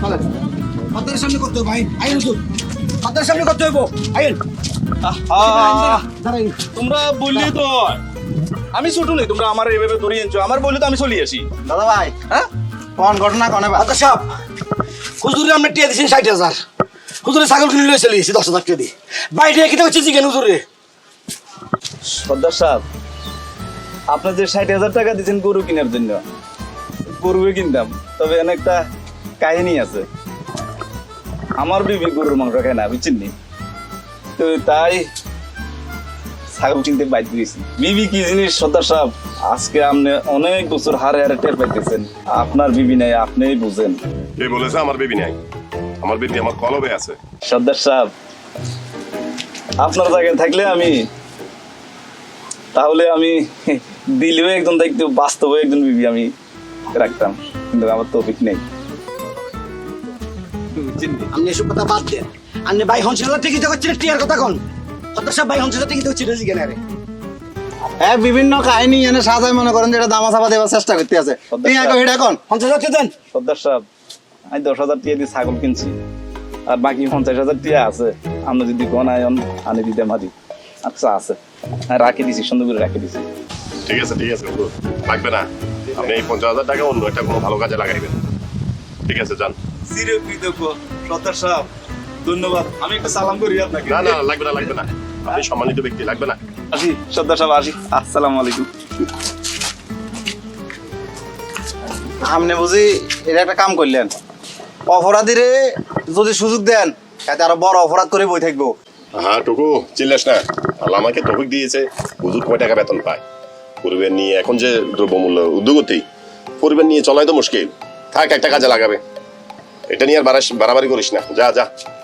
পদ্মার সামনে করতে হবে ভাই, আইন হুজুর, পদ্মার সামনে করতে হইব, আইন। তোমরা বললি তো আমি ছোট নেই, তোমরা আমার এভাবে ধরে এনেছো, আমার বললে তো আমি চলে আসি। দাদা ভাই হ্যাঁ কোন ঘটনা কোনে ভাই? পদ্মা সাহেব, হুজুরে আমরা টিয়া দিয়েছেন 60,000, হুজুরে ছাগল কিনে লয়ে চলে গেছি 10,000 টাকা দিয়ে। বাইরে কিনে হচ্ছে চিকেন হুজুরে। সর্দার সাহেব, আপনার যে 60,000 টাকা দিচ্ছেন গরু কেনার জন্য, গরুও কিনতাম, তবে এখানে একটা কাহিনী আছে। আমার বিবি গরুর মাংস খায় না, বুঝছেন নি? তো তাই ছাগল কিনতে বাইর দিয়েছি। বিবি কি জিনিস সর্দার সাহেব, আজকে আপনি অনেক বছর হারে হারে টের পাইতেছেন। আপনার বিবি নাই, আপনিই বুঝেন। কে বলেছে আমার বেবি নাই? আমার বেবি আমার কলবে আছে। সর্দার সাহেব, আপনার জায়গায় থাকলে তাহলে আমি দিলেও একজন দেখতে, বাস্তবে একজন বিবি আমি রাখতাম, কিন্তু আমার তৌফিক নেই। আপনি এসব কথা বাদ দেন। আপনি ভাই হনসিলা টিকিট করছিলেন টিয়ার কথা কোন? পদ্মা সাহেব ভাই হনসিলা টিকিট হচ্ছিল চিকেন আরে। হ্যাঁ বিভিন্ন কাহিনী এনে সাজায় মনে করেন যে এটা দামা চাপা দেওয়ার চেষ্টা করতে আছে। তুই আগে এটা কোন হনসিলা কে দেন? সর্দার সাহেব, আমি 10,000 টাকা দিয়ে ছাগল কিনছি, আর বাকি 50,000 টাকা আছে। আমরা যদি কোন আনি দিতে মারি, আচ্ছা আছে, রাখি দিছি, সুন্দর করে রাখি দিছি। ঠিক আছে হুজুর, লাগবে না। আপনি এই 50,000 টাকা অন্য একটা কোনো ভালো কাজে লাগাইবেন। ঠিক আছে, যান। চিরকৃতজ্ঞ সর্দার সাহেব, ধন্যবাদ। আমি একটা সালাম করি আপনাকে। না লাগবে না। আপনি সম্মানিত ব্যক্তি, লাগবে না। আসি সর্দার সাহেব, আসি। আসসালামু আলাইকুম। আপনি বুঝি এটা একটা কাম করলেন, অপরাধীরে যদি সুযোগ দেন তাতে আরো বড় অপরাধ করে বই থাকবো। হ্যাঁ টুকু চিল্লাস না, আল্লাহ আমাকে তৌফিক দিয়েছে। হুজুর কয় টাকা বেতন পায়? পরিবার নিয়ে এখন যে দ্রব্যমূল্য উদ্যোগতি, পরিবার নিয়ে চলাই তো মুশকিল। থাক, একটা কাজে লাগাবে। এটা নিয়ে আর বাড়াবাড়ি করিস না, যা।